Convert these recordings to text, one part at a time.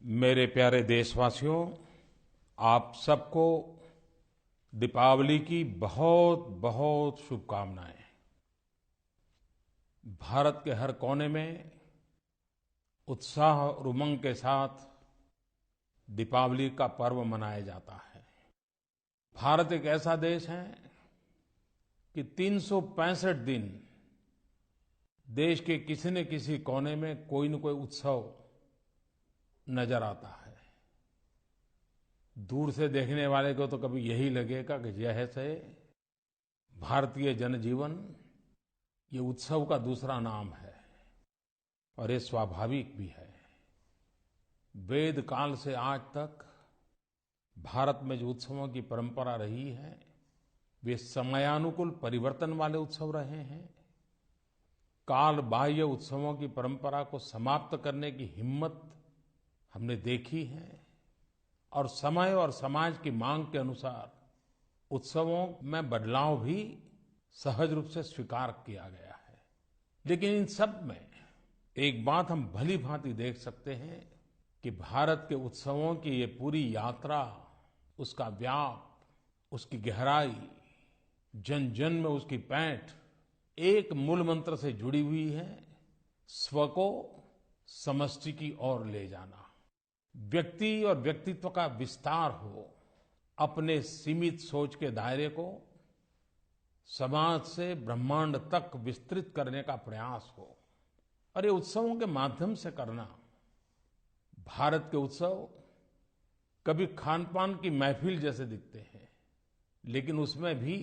मेरे प्यारे देशवासियों, आप सबको दीपावली की बहुत बहुत शुभकामनाएं। भारत के हर कोने में उत्साह और उमंग के साथ दीपावली का पर्व मनाया जाता है। भारत एक ऐसा देश है कि 365 दिन देश के किसी न किसी कोने में कोई न कोई उत्सव नजर आता है। दूर से देखने वाले को तो कभी यही लगेगा कि यह से भारतीय जनजीवन ये उत्सव का दूसरा नाम है, और ये स्वाभाविक भी है। वेद काल से आज तक भारत में जो उत्सवों की परंपरा रही है, वे समयानुकूल परिवर्तन वाले उत्सव रहे हैं। काल बाह्य उत्सवों की परंपरा को समाप्त करने की हिम्मत हमने देखी है, और समय और समाज की मांग के अनुसार उत्सवों में बदलाव भी सहज रूप से स्वीकार किया गया है। लेकिन इन सब में एक बात हम भली भांति देख सकते हैं कि भारत के उत्सवों की ये पूरी यात्रा, उसका व्याप, उसकी गहराई, जन जन में उसकी पैठ एक मूल मंत्र से जुड़ी हुई है: स्व को समष्टि की ओर ले जाना। व्यक्ति और व्यक्तित्व का विस्तार हो, अपने सीमित सोच के दायरे को समाज से ब्रह्मांड तक विस्तृत करने का प्रयास हो, और ये उत्सवों के माध्यम से करना। भारत के उत्सव कभी खान पान की महफिल जैसे दिखते हैं, लेकिन उसमें भी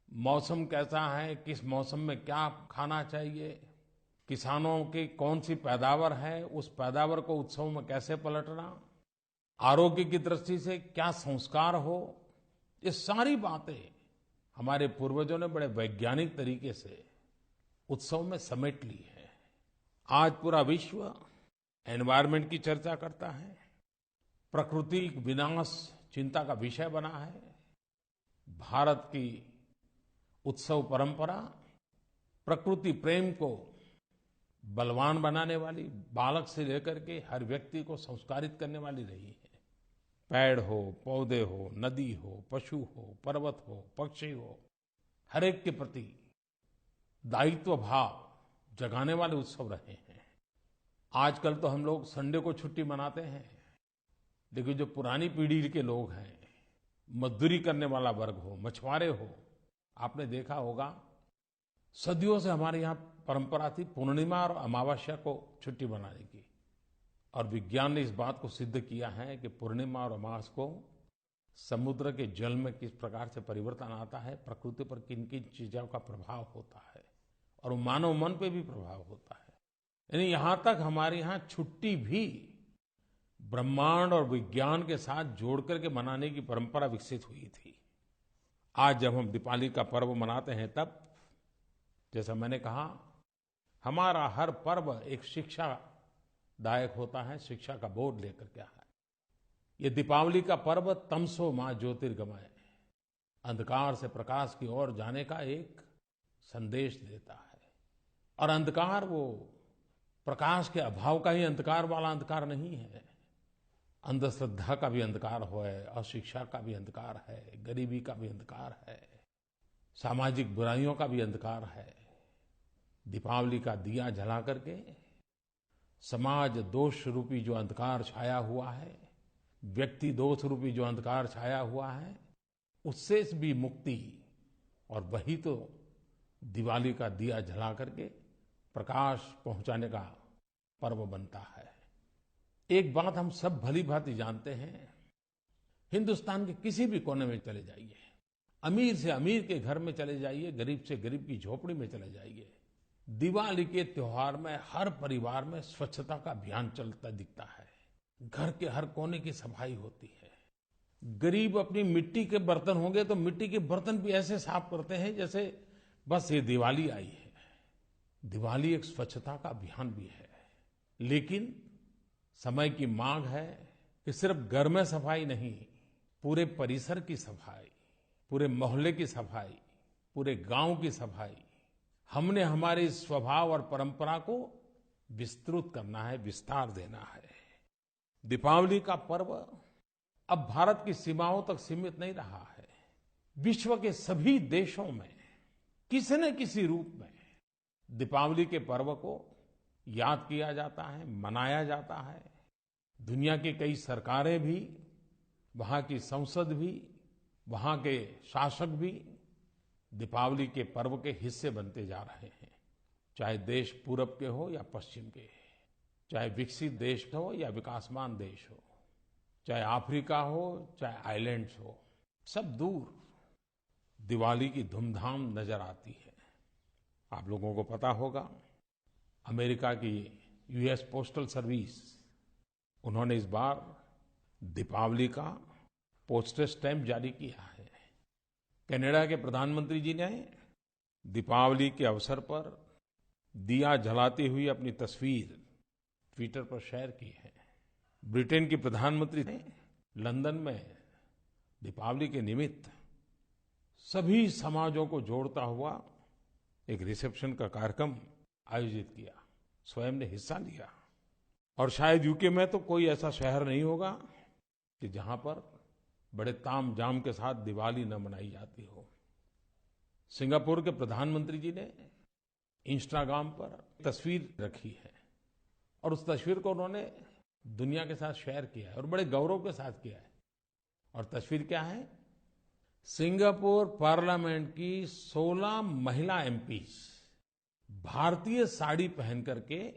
मौसम कैसा है, किस मौसम में क्या खाना चाहिए, किसानों की कौन सी पैदावार है, उस पैदावार को उत्सव में कैसे पलटना, आरोग्य की दृष्टि से क्या संस्कार हो, ये सारी बातें हमारे पूर्वजों ने बड़े वैज्ञानिक तरीके से उत्सव में समेट ली है। आज पूरा विश्व एनवायरनमेंट की चर्चा करता है, प्रकृति विनाश चिंता का विषय बना है। भारत की उत्सव परंपरा प्रकृति प्रेम को बलवान बनाने वाली, बालक से लेकर के हर व्यक्ति को संस्कारित करने वाली रही है। पेड़ हो, पौधे हो, नदी हो, पशु हो, पर्वत हो, पक्षी हो, हर एक के प्रति दायित्व भाव जगाने वाले उत्सव रहे हैं। आजकल तो हम लोग संडे को छुट्टी मनाते हैं, लेकिन जो पुरानी पीढ़ी के लोग हैं, मजदूरी करने वाला वर्ग हो, मछुआरे हो, आपने देखा होगा सदियों से हमारे यहाँ परंपरा थी पूर्णिमा और अमावस्या को छुट्टी मनाने की। और विज्ञान ने इस बात को सिद्ध किया है कि पूर्णिमा और अमावस्या को समुद्र के जल में किस प्रकार से परिवर्तन आता है, प्रकृति पर किन किन चीजों का प्रभाव होता है, और मानव मन पे भी प्रभाव होता है। यानी यहाँ तक हमारे यहाँ छुट्टी भी ब्रह्मांड और विज्ञान के साथ जोड़ करके मनाने की परंपरा विकसित हुई थी। आज जब हम दीपावली का पर्व मनाते हैं, तब जैसा मैंने कहा, हमारा हर पर्व एक शिक्षादायक होता है, शिक्षा का बोध लेकर के है। ये दीपावली का पर्व तमसो मा ज्योतिर्गमय, अंधकार से प्रकाश की ओर जाने का एक संदेश देता है। और अंधकार वो प्रकाश के अभाव का ही अंधकार वाला अंधकार नहीं है। अंधश्रद्धा का भी अंधकार है, अशिक्षा का भी अंधकार है, गरीबी का भी अंधकार है, सामाजिक बुराइयों का भी अंधकार है। दीपावली का दिया जला करके समाज दोष रूपी जो अंधकार छाया हुआ है, व्यक्ति दोष रूपी जो अंधकार छाया हुआ है, उससे भी मुक्ति, और वही तो दिवाली का दिया जला करके प्रकाश पहुंचाने का पर्व बनता है। एक बात हम सब भली भांति जानते हैं, हिंदुस्तान के किसी भी कोने में चले जाइए, अमीर से अमीर के घर में चले जाइए, गरीब से गरीब की झोपड़ी में चले जाइए, दिवाली के त्योहार में हर परिवार में स्वच्छता का अभियान चलता दिखता है। घर के हर कोने की सफाई होती है। गरीब अपनी मिट्टी के बर्तन होंगे तो मिट्टी के बर्तन भी ऐसे साफ करते हैं जैसे बस ये दिवाली आई है। दिवाली एक स्वच्छता का अभियान भी है। लेकिन समय की मांग है कि सिर्फ घर में सफाई नहीं, पूरे परिसर की सफाई, पूरे मोहल्ले की सफाई, पूरे गांव की सफाई। हमने हमारे स्वभाव और परंपरा को विस्तृत करना है, विस्तार देना है। दीपावली का पर्व अब भारत की सीमाओं तक सीमित नहीं रहा है। विश्व के सभी देशों में किसी न किसी रूप में दीपावली के पर्व को याद किया जाता है, मनाया जाता है। दुनिया की कई सरकारें भी, वहाँ की संसद भी, वहाँ के शासक भी दीपावली के पर्व के हिस्से बनते जा रहे हैं। चाहे देश पूरब के हो या पश्चिम के, चाहे विकसित देश हो या विकासमान देश हो, चाहे अफ्रीका हो चाहे आइलैंड्स हो, सब दूर दिवाली की धूमधाम नजर आती है। आप लोगों को पता होगा, अमेरिका की यूएस पोस्टल सर्विस, उन्होंने इस बार दीपावली का पोस्टल स्टैम्प जारी किया है। कनाडा के प्रधानमंत्री जी ने दीपावली के अवसर पर दिया जलाती हुई अपनी तस्वीर ट्विटर पर शेयर की है। ब्रिटेन की प्रधानमंत्री ने लंदन में दीपावली के निमित्त सभी समाजों को जोड़ता हुआ एक रिसेप्शन का कार्यक्रम आयोजित किया, स्वयं ने हिस्सा लिया। और शायद यूके में तो कोई ऐसा शहर नहीं होगा कि जहां पर बड़े तामझाम के साथ दिवाली न मनाई जाती हो। सिंगापुर के प्रधानमंत्री जी ने इंस्टाग्राम पर तस्वीर रखी है और उस तस्वीर को उन्होंने दुनिया के साथ शेयर किया है और बड़े गौरव के साथ किया है। और तस्वीर क्या है? सिंगापुर पार्लियामेंट की 16 महिला एमपीज भारतीय साड़ी पहन करके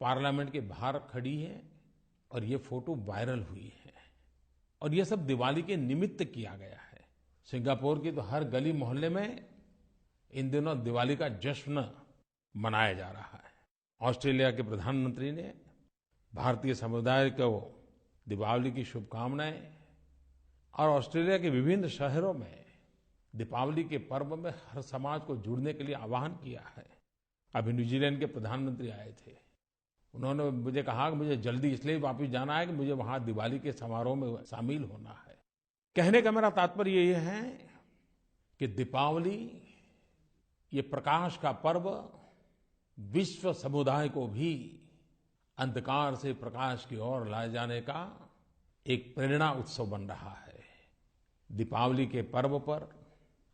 पार्लियामेंट के बाहर खड़ी है और ये फोटो वायरल हुई है। और ये सब दिवाली के निमित्त किया गया है। सिंगापुर की तो हर गली मोहल्ले में इन दिनों दिवाली का जश्न मनाया जा रहा है। ऑस्ट्रेलिया के प्रधानमंत्री ने भारतीय समुदाय को दीपावली की शुभकामनाएं और ऑस्ट्रेलिया के विभिन्न शहरों में दीपावली के पर्व में हर समाज को जुड़ने के लिए आह्वान किया है। अभी न्यूजीलैंड के प्रधानमंत्री आए थे, उन्होंने मुझे कहा कि मुझे जल्दी इसलिए वापस जाना है कि मुझे वहां दिवाली के समारोह में शामिल होना है। कहने का मेरा तात्पर्य ये है कि दीपावली ये प्रकाश का पर्व विश्व समुदाय को भी अंधकार से प्रकाश की ओर लाए जाने का एक प्रेरणा उत्सव बन रहा है। दीपावली के पर्व पर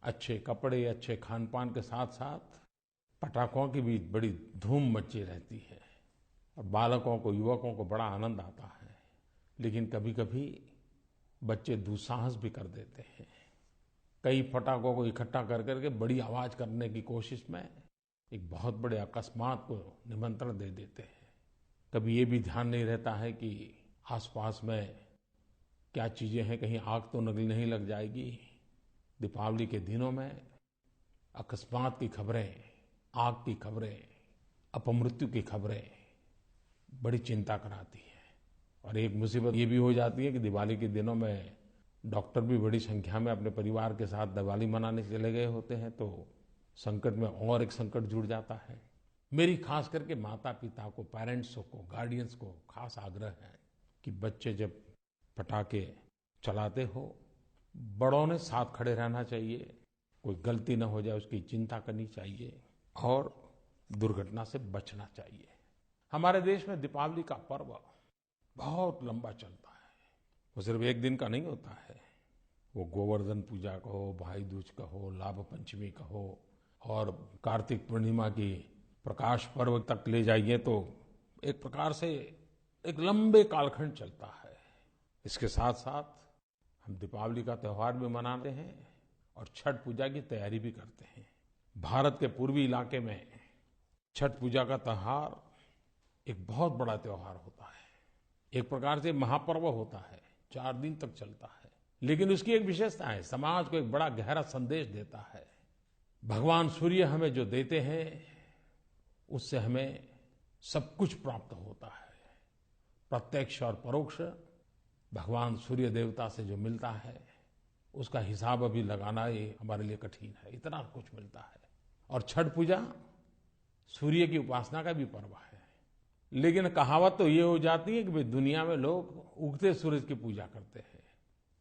अच्छे कपड़े, अच्छे खानपान के साथ साथ पटाखों की भी बड़ी धूम मची रहती है और बालकों को, युवकों को बड़ा आनंद आता है। लेकिन कभी-कभी बच्चे दुस्साहस भी कर देते हैं। कई पटाखों को इकट्ठा कर करके बड़ी आवाज करने की कोशिश में एक बहुत बड़े अकस्मात को निमंत्रण दे देते हैं। कभी ये भी ध्यान नहीं रहता है कि आसपास में क्या चीजें हैं, कहीं आग तो नहीं लग जाएगी। दीपावली के दिनों में अकस्मात की खबरें, आग की खबरें, अपमृत्यु की खबरें बड़ी चिंता कराती हैं। और एक मुसीबत ये भी हो जाती है कि दिवाली के दिनों में डॉक्टर भी बड़ी संख्या में अपने परिवार के साथ दिवाली मनाने चले गए होते हैं, तो संकट में और एक संकट जुड़ जाता है। मेरी खास करके माता पिता को, पेरेंट्स को, गार्डियंस को खास आग्रह है कि बच्चे जब पटाखे चलाते हो, बड़ों ने साथ खड़े रहना चाहिए, कोई गलती न हो जाए उसकी चिंता करनी चाहिए और दुर्घटना से बचना चाहिए। हमारे देश में दीपावली का पर्व बहुत लंबा चलता है, वो सिर्फ एक दिन का नहीं होता है। वो गोवर्धन पूजा कहो, भाई दूज कहो, लाभ पंचमी कहो और कार्तिक पूर्णिमा की प्रकाश पर्व तक ले जाइए तो एक प्रकार से एक लंबे कालखंड चलता है। इसके साथ साथ हम दीपावली का त्योहार भी मनाते हैं और छठ पूजा की तैयारी भी करते हैं। भारत के पूर्वी इलाके में छठ पूजा का त्योहार एक बहुत बड़ा त्योहार होता है, एक प्रकार से महापर्व होता है, 4 दिन तक चलता है। लेकिन उसकी एक विशेषता है, समाज को एक बड़ा गहरा संदेश देता है। भगवान सूर्य हमें जो देते हैं उससे हमें सब कुछ प्राप्त होता है। प्रत्यक्ष और परोक्ष भगवान सूर्य देवता से जो मिलता है उसका हिसाब अभी लगाना ये हमारे लिए कठिन है, इतना कुछ मिलता है। और छठ पूजा सूर्य की उपासना का भी पर्व है। लेकिन कहावत तो ये हो जाती है कि भाई दुनिया में लोग उगते सूरज की पूजा करते हैं।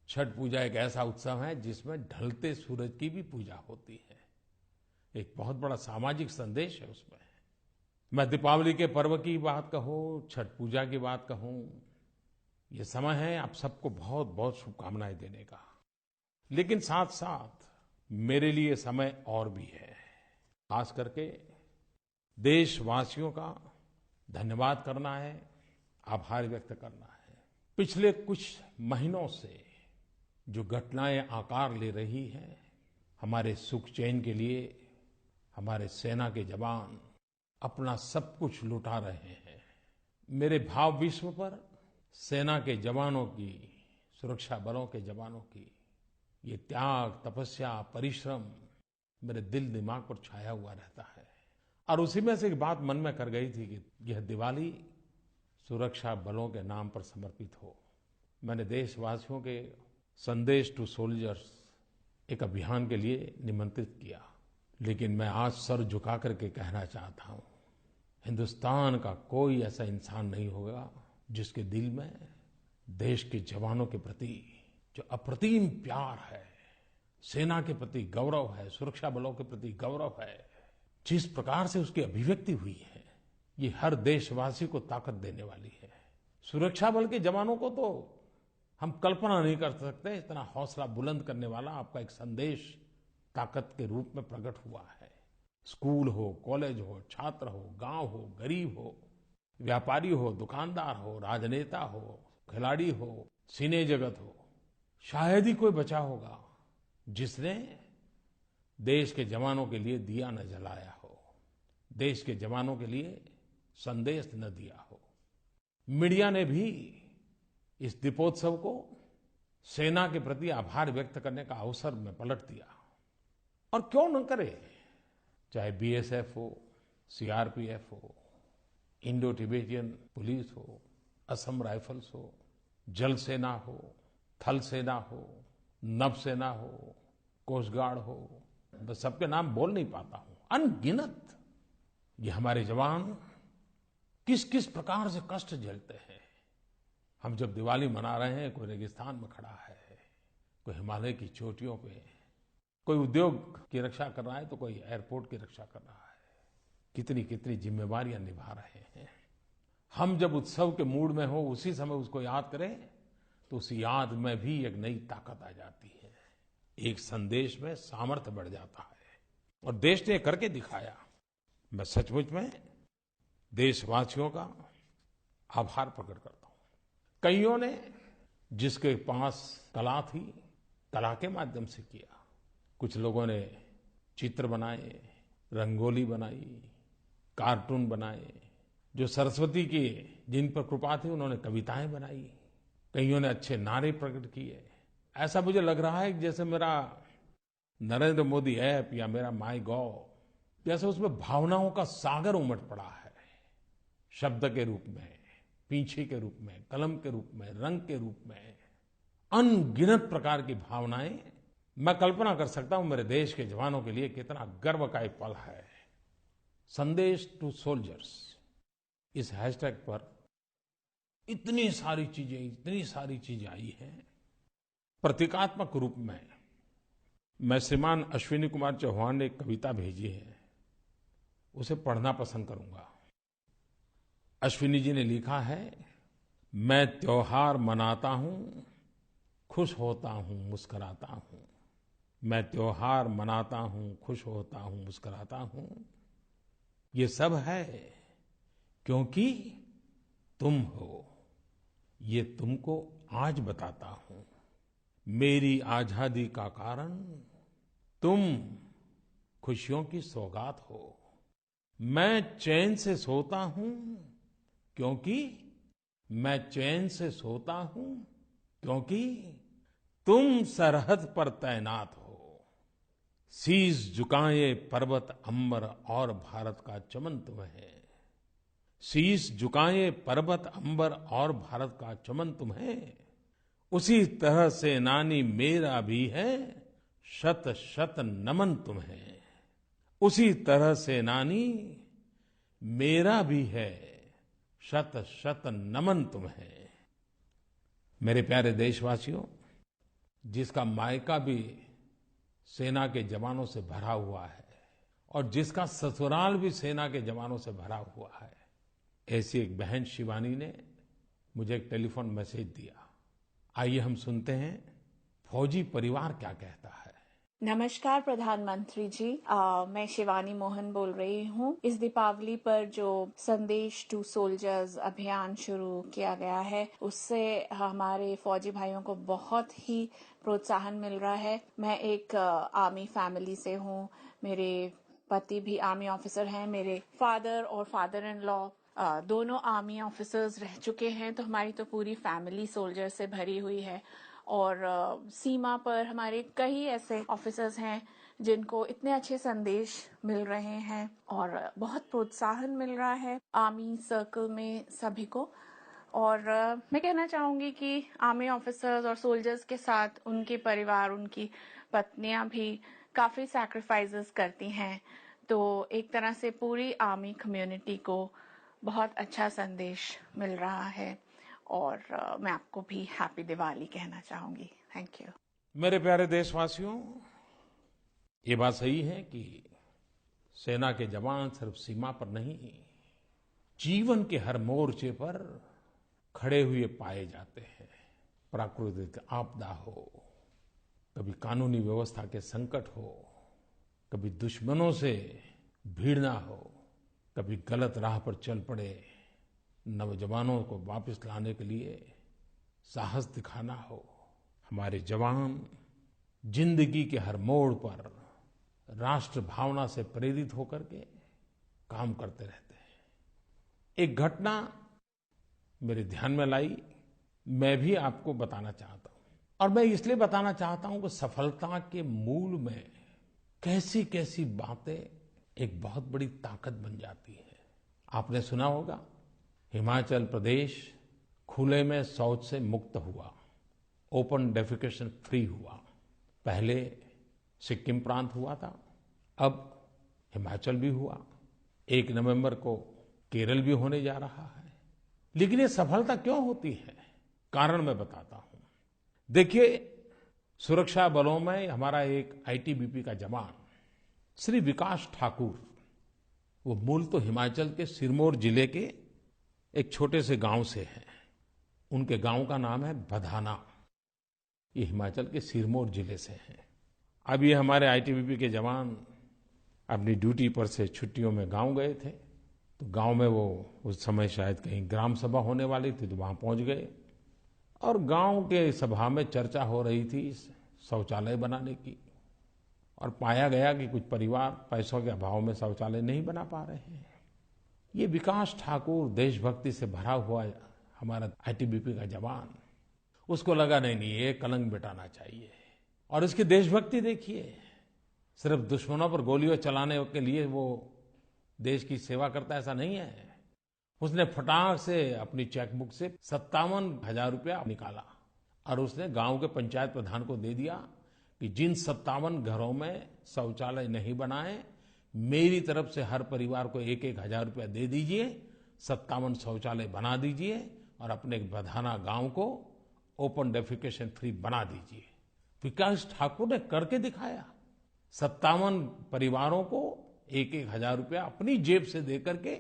छठ पूजा एक ऐसा उत्सव है जिसमें ढलते सूरज की भी पूजा होती है। एक बहुत बड़ा सामाजिक संदेश है उसमें। मैं दीपावली के पर्व की बात कहूं, छठ पूजा की बात कहूं, ये समय है आप सबको बहुत बहुत शुभकामनाएं देने का। लेकिन साथ साथ मेरे लिए समय और भी है, खास करके देशवासियों का धन्यवाद करना है, आभार व्यक्त करना है। पिछले कुछ महीनों से जो घटनाएं आकार ले रही हैं, हमारे सुख चैन के लिए हमारे सेना के जवान अपना सब कुछ लुटा रहे हैं। मेरे भाव विश्व पर सेना के जवानों की, सुरक्षा बलों के जवानों की ये त्याग, तपस्या, परिश्रम मेरे दिल दिमाग पर छाया हुआ रहता है। और उसी में से एक बात मन में कर गई थी कि यह दिवाली सुरक्षा बलों के नाम पर समर्पित हो। मैंने देशवासियों के संदेश टू सोल्जर्स एक अभियान के लिए निमंत्रित किया। लेकिन मैं आज सर झुका करके कहना चाहता हूँ, हिंदुस्तान का कोई ऐसा इंसान नहीं होगा जिसके दिल में देश के जवानों के प्रति जो अप्रतिम प्यार है, सेना के प्रति गौरव है, सुरक्षा बलों के प्रति गौरव है, जिस प्रकार से उसकी अभिव्यक्ति हुई है, ये हर देशवासी को ताकत देने वाली है। सुरक्षा बल के जवानों को तो हम कल्पना नहीं कर सकते, इतना हौसला बुलंद करने वाला आपका एक संदेश ताकत के रूप में प्रकट हुआ है। स्कूल हो, कॉलेज हो, छात्र हो, गांव हो, गरीब हो, व्यापारी हो, दुकानदार हो, राजनेता हो, खिलाड़ी हो, सिने जगत हो, शायद ही कोई बचा होगा जिसने देश के जवानों के लिए दिया न जलाया हो, देश के जवानों के लिए संदेश न दिया हो। मीडिया ने भी इस दीपोत्सव को सेना के प्रति आभार व्यक्त करने का अवसर में पलट दिया। और क्यों न करे, चाहे बीएसएफ हो, सीआरपीएफ हो, इंडो तिब्बतियन पुलिस हो, असम राइफल्स हो, जल सेना हो, थल सेना हो, नभसेना हो, कोस्ट गार्ड हो, मैं सबके नाम बोल नहीं पाता हूं, अनगिनत ये हमारे जवान किस किस प्रकार से कष्ट झेलते हैं। हम जब दिवाली मना रहे हैं, कोई रेगिस्तान में खड़ा है, कोई हिमालय की चोटियों पे, कोई उद्योग की रक्षा कर रहा है तो कोई एयरपोर्ट की रक्षा कर रहा है। कितनी कितनी जिम्मेवारियां निभा रहे हैं। हम जब उत्सव के मूड में हो, उसी समय उसको याद करें तो उस याद में भी एक नई ताकत आ जाती है, एक संदेश में सामर्थ्य बढ़ जाता है। और देश ने करके दिखाया। मैं सचमुच में देशवासियों का आभार प्रकट करता हूं। कईयों ने जिसके पास कला थी, कला के माध्यम से किया। कुछ लोगों ने चित्र बनाए, रंगोली बनाई, कार्टून बनाए। जो सरस्वती की जिन पर कृपा थी उन्होंने कविताएं बनाई। कईयों ने अच्छे नारे प्रकट किए। ऐसा मुझे लग रहा है कि जैसे मेरा नरेंद्र मोदी ऐप या मेरा माई गॉव, जैसे उसमें भावनाओं का सागर उमड़ पड़ा है। शब्द के रूप में, पींछे के रूप में, कलम के रूप में, रंग के रूप में, अनगिनत प्रकार की भावनाएं। मैं कल्पना कर सकता हूं मेरे देश के जवानों के लिए कितना गर्व का एक पल है। संदेश टू सोल्जर्स, इस हैशटैग पर इतनी सारी चीजें आई हैं। प्रतीकात्मक रूप में मैं श्रीमान अश्विनी कुमार चौहान ने एक कविता भेजी है, उसे पढ़ना पसंद करूंगा। अश्विनी जी ने लिखा है, मैं त्योहार मनाता हूं, खुश होता हूं, मुस्कुराता हूं। मैं त्योहार मनाता हूं, खुश होता हूं, मुस्कुराता हूं। ये सब है क्योंकि तुम हो। ये तुमको आज बताता हूं। मेरी आजादी का कारण तुम खुशियों की सौगात हो। मैं चैन से सोता हूं क्योंकि मैं चैन से सोता हूं क्योंकि तुम सरहद पर तैनात हो। शीश झुकाए पर्वत अंबर और भारत का चमन तुम है। शीश झुकाए पर्वत अंबर और भारत का चमन तुम है। उसी तरह से नानी मेरा भी है, शत शत नमन तुम है। उसी तरह से नानी मेरा भी है, शत शत नमन तुम है। मेरे प्यारे देशवासियों, जिसका मायका भी सेना के जवानों से भरा हुआ है और जिसका ससुराल भी सेना के जवानों से भरा हुआ है, ऐसी एक बहन शिवानी ने मुझे एक टेलीफोन मैसेज दिया। आइए हम सुनते हैं फौजी परिवार क्या कहता है। नमस्कार प्रधानमंत्री जी, मैं शिवानी मोहन बोल रही हूँ। इस दीपावली पर जो संदेश टू सोल्जर्स अभियान शुरू किया गया है, उससे हमारे फौजी भाइयों को बहुत ही प्रोत्साहन मिल रहा है। मैं एक आर्मी फैमिली से हूँ। मेरे पति भी आर्मी ऑफिसर हैं। मेरे फादर और फादर इन लॉ दोनों आर्मी ऑफिसर्स रह चुके हैं, तो हमारी तो पूरी फैमिली सोल्जर से भरी हुई है। और सीमा पर हमारे कई ऐसे ऑफिसर्स हैं जिनको इतने अच्छे संदेश मिल रहे हैं और बहुत प्रोत्साहन मिल रहा है आर्मी सर्कल में सभी को। और मैं कहना चाहूंगी कि आर्मी ऑफिसर्स और सोल्जर्स के साथ उनके परिवार, उनकी पत्नियां भी काफी सैक्रिफाइसेस करती हैं। तो एक तरह से पूरी आर्मी कम्युनिटी को बहुत अच्छा संदेश मिल रहा है। और मैं आपको भी हैप्पी दिवाली कहना चाहूंगी। Thank you. मेरे प्यारे देशवासियों, ये बात सही है कि सेना के जवान सिर्फ सीमा पर नहीं, जीवन के हर मोर्चे पर खड़े हुए पाए जाते हैं। प्राकृतिक आपदा हो, कभी कानूनी व्यवस्था के संकट हो, कभी दुश्मनों से भिड़ना हो, कभी गलत राह पर चल पड़े नौजवानों को वापस लाने के लिए साहस दिखाना हो, हमारे जवान जिंदगी के हर मोड़ पर राष्ट्र भावना से प्रेरित होकर के काम करते रहते हैं। एक घटना मेरे ध्यान में लाई, मैं भी आपको बताना चाहता हूं। और मैं इसलिए बताना चाहता हूं कि सफलता के मूल में कैसी कैसी बातें एक बहुत बड़ी ताकत बन जाती है। आपने सुना होगा, हिमाचल प्रदेश खुले में शौच से मुक्त हुआ, ओपन डेफिकेशन फ्री हुआ। पहले सिक्किम प्रांत हुआ था, अब हिमाचल भी हुआ। 1 नवंबर को केरल भी होने जा रहा है। लेकिन ये सफलता क्यों होती है? कारण मैं बताता हूं। देखिए, सुरक्षा बलों में हमारा एक आईटीबीपी का जवान श्री विकास ठाकुर, वो मूल तो हिमाचल के सिरमौर जिले के एक छोटे से गांव से हैं। उनके गांव का नाम है बधाना। ये हिमाचल के सिरमौर जिले से हैं। अब ये हमारे आईटीबीपी के जवान अपनी ड्यूटी पर से छुट्टियों में गांव गए थे। तो गांव में वो उस समय शायद कहीं ग्राम सभा होने वाली थी, तो वहां पहुंच गए। और गांव के सभा में चर्चा हो रही थी शौचालय बनाने की। और पाया गया कि कुछ परिवार पैसों के अभाव में शौचालय नहीं बना पा रहे हैं। ये विकास ठाकुर, देशभक्ति से भरा हुआ हमारा आईटीबीपी का जवान, उसको लगा नहीं ये कलंक मिटाना चाहिए। और इसकी देशभक्ति देखिए, सिर्फ दुश्मनों पर गोलियां चलाने के लिए वो देश की सेवा करता, ऐसा नहीं है। उसने फटाक से अपनी चेकबुक से 57,000 रुपया निकाला और उसने गांव के पंचायत प्रधान को दे दिया कि जिन 57 घरों में शौचालय नहीं बनाए, मेरी तरफ से हर परिवार को 1-1 हजार रुपया दे दीजिए, 57 शौचालय बना दीजिए और अपने बधाना गांव को ओपन डेफिकेशन फ्री बना दीजिए। विकास ठाकुर ने करके दिखाया। 57 परिवारों को 1-1 हजार रुपया अपनी जेब से दे करके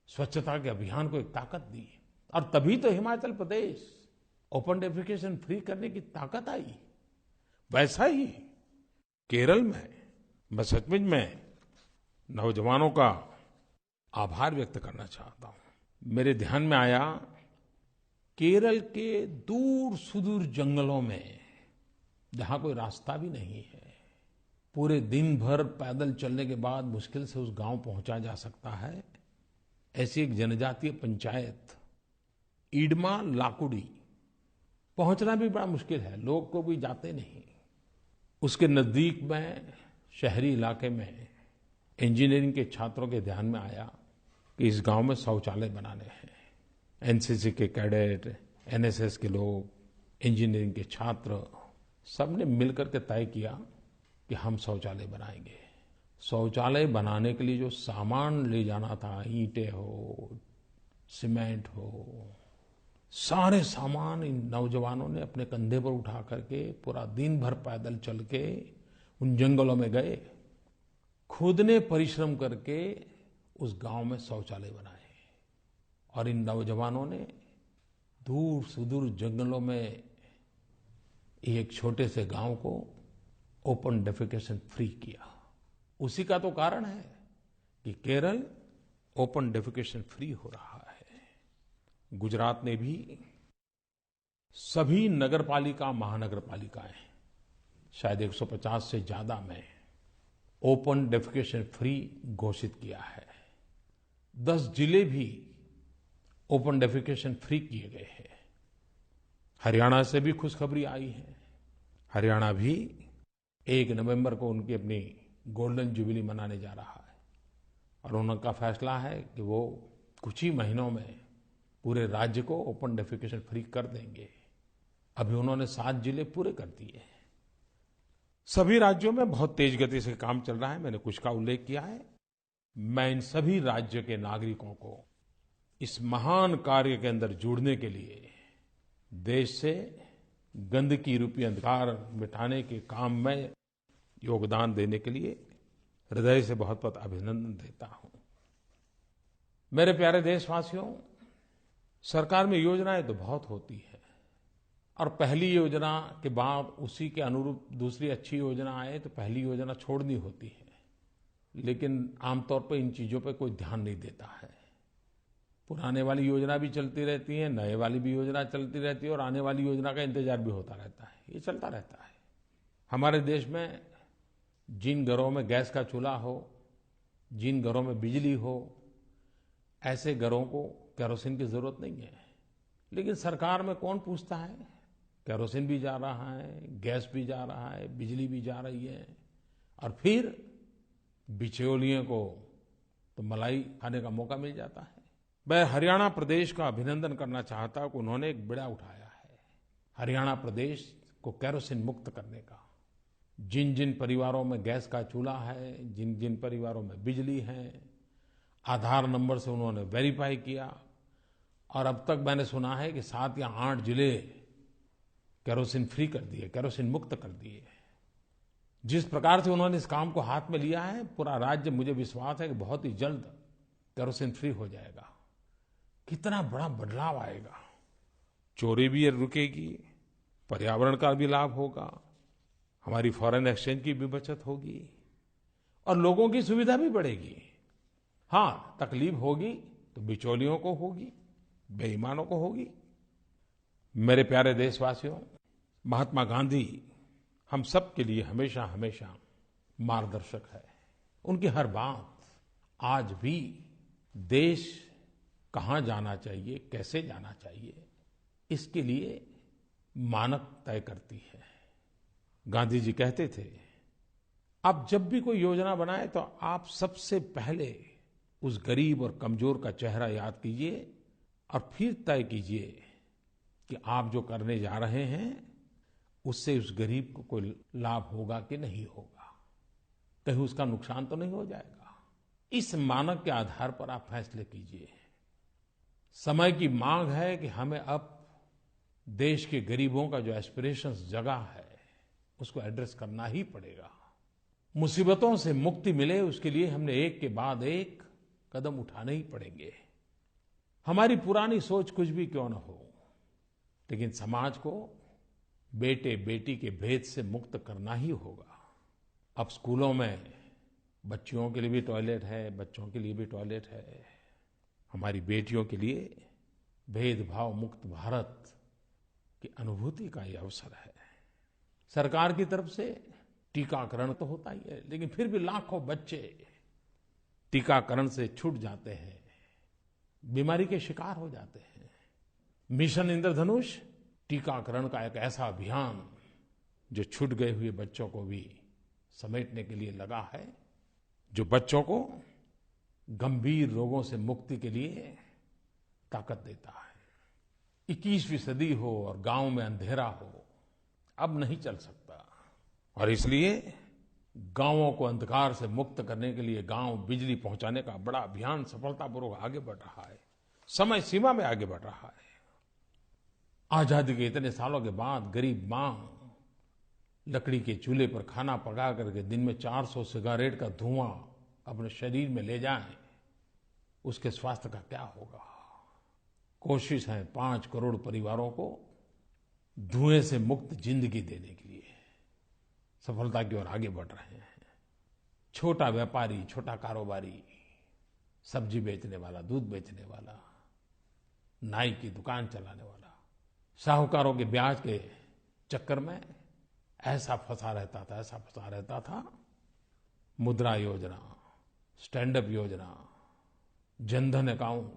स्वच्छता के अभियान को एक ताकत दी। और तभी तो Himachal Pradesh open defecation free करने की ताकत आई। वैसा ही केरल में मैं सचमुच में नौजवानों का आभार व्यक्त करना चाहता हूं। मेरे ध्यान में आया, केरल के दूर सुदूर जंगलों में जहां कोई रास्ता भी नहीं है, पूरे दिन भर पैदल चलने के बाद मुश्किल से उस गांव पहुंचा जा सकता है, ऐसी एक जनजातीय पंचायत ईडमा लाकुड़ी, पहुंचना भी बड़ा मुश्किल है, लोग को भी जाते नहीं। उसके नजदीक में शहरी इलाके में इंजीनियरिंग के छात्रों के ध्यान में आया कि इस गांव में शौचालय बनाने हैं। एनसीसी के कैडेट, एनएसएस के लोग, इंजीनियरिंग के छात्र, सबने मिलकर के तय किया कि हम शौचालय बनाएंगे। शौचालय बनाने के लिए जो सामान ले जाना था, ईंटें हो, सीमेंट हो, सारे सामान इन नौजवानों ने अपने कंधे पर उठा करके पूरा दिन भर पैदल चल के उन जंगलों में गए। खुद ने परिश्रम करके उस गांव में शौचालय बनाए। और इन नौजवानों ने दूर सुदूर जंगलों में एक छोटे से गांव को ओपन डेफेकेशन फ्री किया। उसी का तो कारण है कि केरल ओपन डेफेकेशन फ्री हो रहा है। गुजरात ने भी सभी नगरपालिका महानगरपालिकाएं शायद 150 से ज्यादा में ओपन डेफेकेशन फ्री घोषित किया है। 10 जिले भी ओपन डेफेकेशन फ्री किए गए हैं। हरियाणा से भी खुशखबरी आई है। हरियाणा भी 1 नवंबर को उनकी अपनी गोल्डन जुबली मनाने जा रहा है और उनका फैसला है कि वो कुछ ही महीनों में पूरे राज्य को ओपन डेफेकेशन फ्री कर देंगे। अभी उन्होंने 7 जिले पूरे कर दिए हैं। सभी राज्यों में बहुत तेज गति से काम चल रहा है। मैंने कुछ का उल्लेख किया है। मैं इन सभी राज्य के नागरिकों को इस महान कार्य के अंदर जुड़ने के लिए, देश से गंदगी रूपी अंधकार मिटाने के काम में योगदान देने के लिए हृदय से बहुत बहुत अभिनंदन देता हूं। मेरे प्यारे देशवासियों, सरकार में योजनाएं तो बहुत होती हैं और पहली योजना के बाद उसी के अनुरूप दूसरी अच्छी योजना आए तो पहली योजना छोड़नी होती है, लेकिन आमतौर पर इन चीजों पर कोई ध्यान नहीं देता है। पुराने वाली योजना भी चलती रहती है, नए वाली भी योजना चलती रहती है और आने वाली योजना का इंतजार भी होता रहता है। ये चलता रहता है। हमारे देश में जिन घरों में गैस का चूल्हा हो, जिन घरों में बिजली हो, ऐसे घरों को केरोसिन की जरूरत नहीं है। लेकिन सरकार में कौन पूछता है? केरोसिन भी जा रहा है, गैस भी जा रहा है, बिजली भी जा रही है और फिर बिचौलियों को तो मलाई खाने का मौका मिल जाता है। मैं हरियाणा प्रदेश का अभिनंदन करना चाहता हूं कि उन्होंने एक बीड़ा उठाया है हरियाणा प्रदेश को केरोसिन मुक्त करने का। जिन जिन परिवारों में गैस का चूल्हा है, जिन जिन परिवारों में बिजली है, आधार नंबर से उन्होंने वेरीफाई किया और अब तक मैंने सुना है कि 7 या 8 जिले केरोसिन फ्री कर दिए, केरोसिन मुक्त कर दिए। जिस प्रकार से उन्होंने इस काम को हाथ में लिया है, पूरा राज्य, मुझे विश्वास है कि बहुत ही जल्द केरोसिन फ्री हो जाएगा। कितना बड़ा बदलाव आएगा। चोरी भी रुकेगी, पर्यावरण का भी लाभ होगा, हमारी फॉरेन एक्सचेंज की भी बचत होगी और लोगों की सुविधा भी बढ़ेगी। हाँ, तकलीफ होगी तो बिचौलियों को होगी, बेईमानों को होगी। मेरे प्यारे देशवासियों, महात्मा गांधी हम सब के लिए हमेशा हमेशा मार्गदर्शक है। उनकी हर बात आज भी देश कहाँ जाना चाहिए, कैसे जाना चाहिए, इसके लिए मानक तय करती है। गांधी जी कहते थे, आप जब भी कोई योजना बनाए तो आप सबसे पहले उस गरीब और कमजोर का चेहरा याद कीजिए और फिर तय कीजिए कि आप जो करने जा रहे हैं उससे उस गरीब को कोई लाभ होगा कि नहीं होगा, कहीं उसका नुकसान तो नहीं हो जाएगा। इस मानक के आधार पर आप फैसले कीजिए। समय की मांग है कि हमें अब देश के गरीबों का जो एस्पिरेशंस जगा है उसको एड्रेस करना ही पड़ेगा। मुसीबतों से मुक्ति मिले उसके लिए हमने एक के बाद एक कदम उठाने ही पड़ेंगे। हमारी पुरानी सोच कुछ भी क्यों न हो, लेकिन समाज को बेटे बेटी के भेद से मुक्त करना ही होगा। अब स्कूलों में बच्चियों के लिए भी टॉयलेट है, बच्चों के लिए भी टॉयलेट है। हमारी बेटियों के लिए भेदभाव मुक्त भारत की अनुभूति का ये अवसर है। सरकार की तरफ से टीकाकरण तो होता ही है, लेकिन फिर भी लाखों बच्चे टीकाकरण से छूट जाते हैं, बीमारी के शिकार हो जाते हैं। मिशन इंद्रधनुष टीकाकरण का एक ऐसा अभियान जो छूट गए हुए बच्चों को भी समेटने के लिए लगा है, जो बच्चों को गंभीर रोगों से मुक्ति के लिए ताकत देता है। 21वीं सदी हो और गांव में अंधेरा हो, अब नहीं चल सकता और इसलिए गांवों को अंधकार से मुक्त करने के लिए गांव बिजली पहुंचाने का बड़ा अभियान सफलतापूर्वक आगे बढ़ रहा है, समय सीमा में आगे बढ़ रहा है। आजादी के इतने सालों के बाद गरीब मां लकड़ी के चूल्हे पर खाना पका करके दिन में 400 सिगारेट का धुआं अपने शरीर में ले जाए, उसके स्वास्थ्य का क्या होगा? कोशिश है 5 करोड़ परिवारों को धुएं से मुक्त जिंदगी देने के लिए सफलता की ओर आगे बढ़ रहे हैं। छोटा व्यापारी, छोटा कारोबारी, सब्जी बेचने वाला, दूध बेचने वाला, नाई की दुकान चलाने वाला, साहूकारों के ब्याज के चक्कर में ऐसा फंसा रहता था। मुद्रा योजना, स्टैंड अप योजना, जनधन अकाउंट,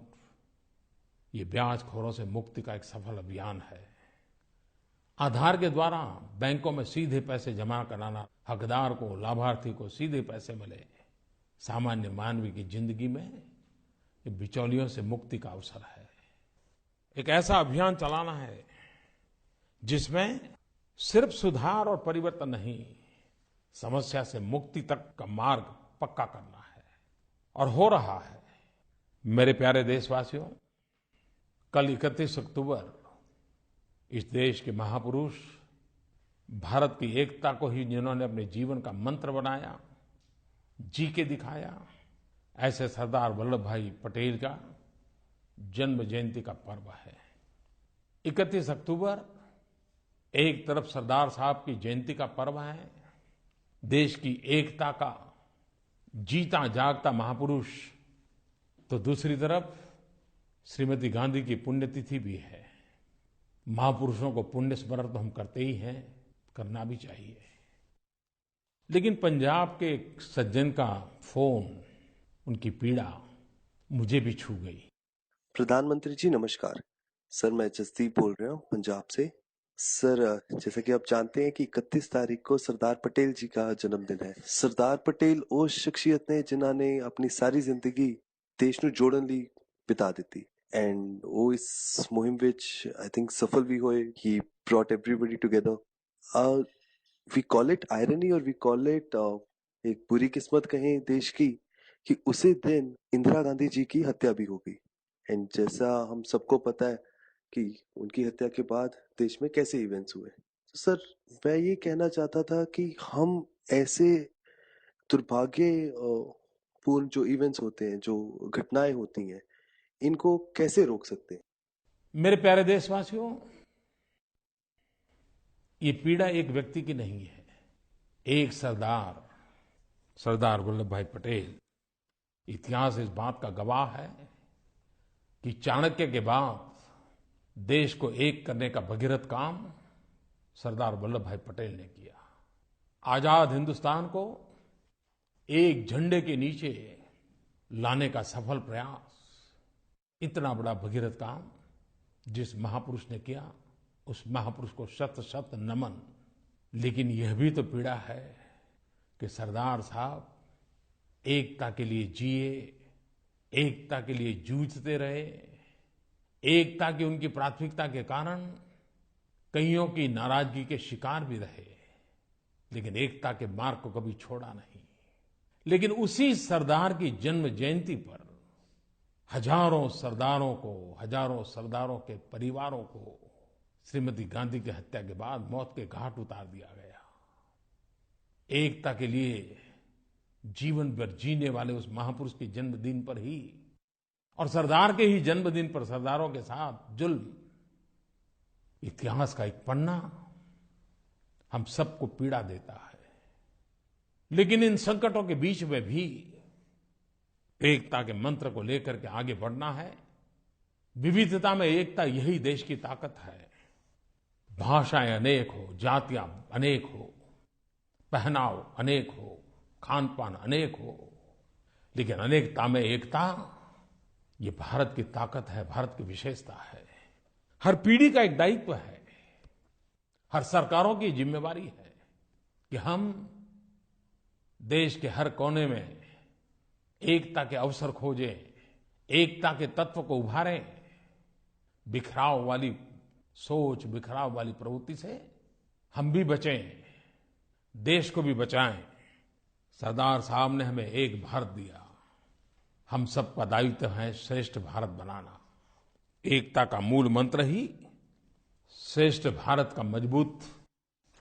ये ब्याजखोरों से मुक्ति का एक सफल अभियान है। आधार के द्वारा बैंकों में सीधे पैसे जमा कराना, हकदार को, लाभार्थी को सीधे पैसे मिले, सामान्य मानव की जिंदगी में ये बिचौलियों से मुक्ति का अवसर है। एक ऐसा अभियान चलाना है जिसमें सिर्फ सुधार और परिवर्तन नहीं, समस्या से मुक्ति तक का मार्ग पक्का करना है, और हो रहा है। मेरे प्यारे देशवासियों, कल 31 अक्टूबर इस देश के महापुरुष, भारत की एकता को ही जिन्होंने अपने जीवन का मंत्र बनाया, जी के दिखाया, ऐसे सरदार वल्लभ भाई पटेल का जन्म जयंती का पर्व है। 31 अक्टूबर एक तरफ सरदार साहब की जयंती का पर्व है, देश की एकता का जीता जागता महापुरुष, तो दूसरी तरफ श्रीमती गांधी की पुण्यतिथि भी है। महापुरुषों को पुण्य स्मरण तो हम करते ही हैं, करना भी चाहिए। लेकिन पंजाब के एक सज्जन का फोन, उनकी पीड़ा मुझे भी छू गई। प्रधानमंत्री जी नमस्कार सर, मैं जसदीप बोल रहा हूँ पंजाब से। सर, जैसा कि आप जानते हैं कि 31 तारीख को सरदार पटेल जी का जन्मदिन है। सरदार पटेल ਉਹ ਸ਼ਖਸੀਅਤ ਨੇ ਜਿਨ੍ਹਾਂ ਨੇ ਆਪਣੀ ਸਾਰੀ ਜ਼ਿੰਦਗੀ ਦੇਸ਼ ਨੂੰ ਜੋੜਨ ਲਈ ਬਿਤਾ ਦਿੱਤੀ, ਐਂਡ ਉਹ ਇਸ ਮੁਹਿੰਮ ਵਿੱਚ ਆਈ ਥਿੰਕ ਸਫਲ ਵੀ ਹੋਏ। ਹੀ brought everybody together. We call it irony और we call it एक बुरी किस्मत कहें देश की, कि उसी दिन इंदिरा गांधी जी की हत्या भी हो गई। एंड जैसा हम सबको पता है कि उनकी हत्या के बाद देश में कैसे इवेंट्स हुए। तो सर, मैं ये कहना चाहता था कि हम ऐसे दुर्भाग्य पूर्ण जो इवेंट्स होते हैं, जो घटनाएं होती हैं, इनको कैसे रोक सकते हैं? मेरे प्यारे देशवासियों, ये पीड़ा एक व्यक्ति की नहीं है। एक सरदार वल्लभ भाई पटेल, इतिहास इस बात का गवाह है कि चाणक्य के बाद देश को एक करने का भगीरथ काम सरदार वल्लभ भाई पटेल ने किया। आजाद हिंदुस्तान को एक झंडे के नीचे लाने का सफल प्रयास, इतना बड़ा भगीरथ काम जिस महापुरुष ने किया, उस महापुरुष को शत शत नमन। लेकिन यह भी तो पीड़ा है कि सरदार साहब एकता के लिए जिए, एकता के लिए जूझते रहे, एकता की उनकी प्राथमिकता के कारण कईयों की नाराजगी के शिकार भी रहे, लेकिन एकता के मार्ग को कभी छोड़ा नहीं। लेकिन उसी सरदार की जन्म जयंती पर हजारों सरदारों के परिवारों को श्रीमती गांधी की हत्या के बाद मौत के घाट उतार दिया गया। एकता के लिए जीवन भर जीने वाले उस महापुरुष के जन्मदिन पर ही, और सरदार के ही जन्मदिन पर सरदारों के साथ जुल्म, इतिहास का एक पन्ना हम सबको पीड़ा देता है। लेकिन इन संकटों के बीच में भी एकता के मंत्र को लेकर के आगे बढ़ना है। विविधता में एकता, यही देश की ताकत है। भाषाएं अनेक हो, जातियां अनेक हो, पहनाव अनेक हो, खान पान अनेक हो, लेकिन अनेकता में एकता, ये भारत की ताकत है, भारत की विशेषता है। हर पीढ़ी का एक दायित्व है, हर सरकारों की जिम्मेवारी है कि हम देश के हर कोने में एकता के अवसर खोजें, एकता के तत्व को उभारें। बिखराव वाली सोच, बिखराव वाली प्रवृत्ति से हम भी बचें, देश को भी बचाएं। सरदार साहब ने हमें एक भारत दिया, हम सबका दायित्व है श्रेष्ठ भारत बनाना। एकता का मूल मंत्र ही श्रेष्ठ भारत का मजबूत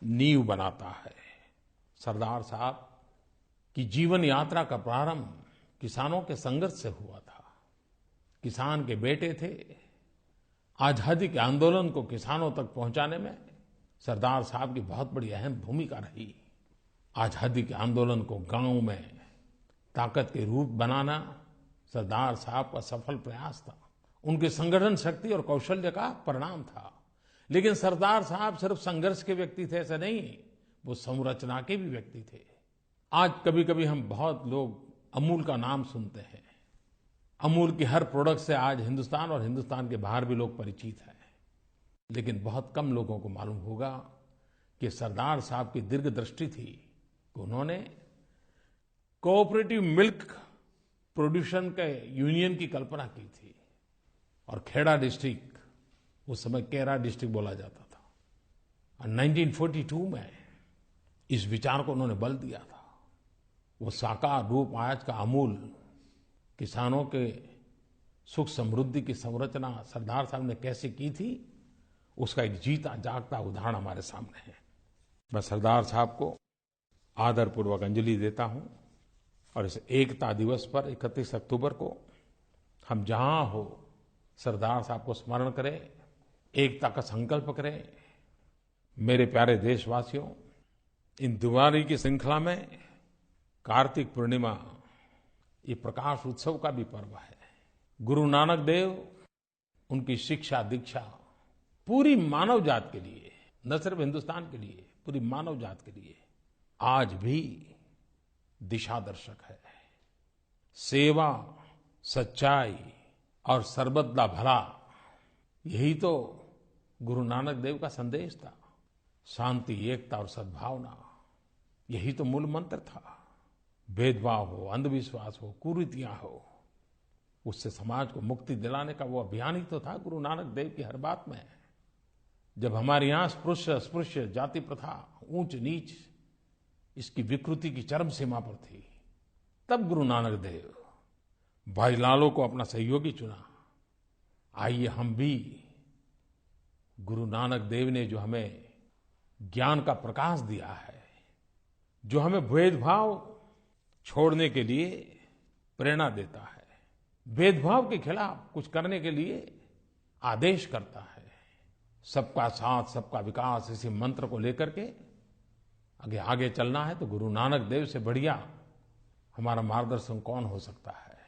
नींव बनाता है। सरदार साहब की जीवन यात्रा का प्रारंभ किसानों के संघर्ष से हुआ था। किसान के बेटे थे, आजादी के आंदोलन को किसानों तक पहुंचाने में सरदार साहब की बहुत बड़ी अहम भूमिका रही। आजादी के आंदोलन को गांव में ताकत के रूप बनाना सरदार साहब का सफल प्रयास था। उनकी संगठन शक्ति और कौशल्य का परिणाम था। लेकिन सरदार साहब सिर्फ संघर्ष के व्यक्ति थे ऐसा नहीं, वो संरचना के भी व्यक्ति थे। आज कभी कभी हम बहुत लोग अमूल का नाम सुनते हैं। अमूल की हर प्रोडक्ट से आज हिंदुस्तान और हिंदुस्तान के बाहर भी लोग परिचित हैं। लेकिन बहुत कम लोगों को मालूम होगा कि सरदार साहब की दीर्घ दृष्टि थी कि उन्होंने कोऑपरेटिव मिल्क प्रोड्यूशन के यूनियन की कल्पना की थी। और खेड़ा डिस्ट्रिक्ट, उस समय केरा डिस्ट्रिक्ट बोला जाता था, और 1942 में इस विचार को उन्होंने बल दिया था। वो साकार रूप आज का अमूल, किसानों के सुख समृद्धि की संरचना सरदार साहब ने कैसे की थी, उसका एक जीता जागता उदाहरण हमारे सामने है। मैं सरदार साहब को आदरपूर्वक अंजलि देता हूं। और इस एकता दिवस पर 31 अक्टूबर को हम जहां हो सरदार साहब को स्मरण करें, एकता का संकल्प करें। मेरे प्यारे देशवासियों, इन दिवाली की श्रृंखला में कार्तिक पूर्णिमा ये प्रकाश उत्सव का भी पर्व है। गुरु नानक देव, उनकी शिक्षा दीक्षा पूरी मानव जात के लिए, न सिर्फ हिंदुस्तान के लिए, पूरी मानव जात के लिए आज भी दिशा दर्शक है। सेवा, सच्चाई और सर्वदा भला, यही तो गुरु नानक देव का संदेश था। शांति, एकता और सद्भावना, यही तो मूल मंत्र था। भेदभाव हो, अंधविश्वास हो, कुरीतियां हो, उससे समाज को मुक्ति दिलाने का वो अभियान ही तो था गुरु नानक देव की हर बात में। जब हमारे यहाँ स्पृश्य जाति प्रथा, ऊंच नीच, इसकी विकृति की चरम सीमा पर थी, तब गुरु नानक देव भाई लालो को अपना सहयोगी चुना। आइए हम भी गुरु नानक देव ने जो हमें ज्ञान का प्रकाश दिया है, जो हमें भेदभाव छोड़ने के लिए प्रेरणा देता है, भेदभाव के खिलाफ कुछ करने के लिए आदेश करता है, सबका साथ सबका विकास, इसी मंत्र को लेकर के आगे आगे चलना है, तो गुरु नानक देव से बढ़िया हमारा मार्गदर्शन कौन हो सकता है।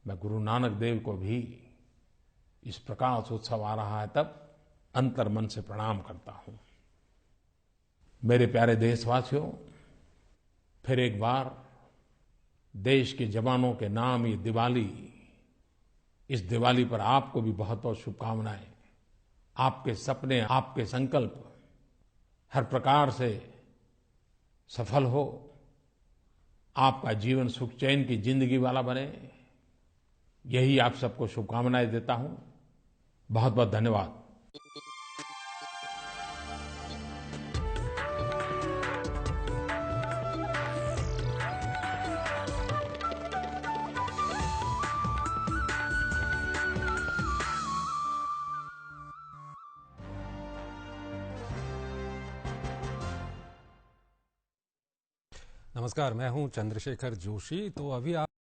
मैं गुरु नानक देव को भी इस प्रकाश उत्सव आ रहा है तब अंतर मन से प्रणाम करता हूं। मेरे प्यारे देशवासियों, फिर एक बार देश के जवानों के नाम ये दिवाली, इस दिवाली पर आपको भी बहुत बहुत शुभकामनाएं। आपके सपने, आपके संकल्प हर प्रकार से सफल हो, आपका जीवन सुख चैन की जिंदगी वाला बने, यही आप सबको शुभकामनाएं देता हूं। बहुत बहुत धन्यवाद। नमस्कार, मैं हूं चंद्रशेखर जोशी। तो अभी आप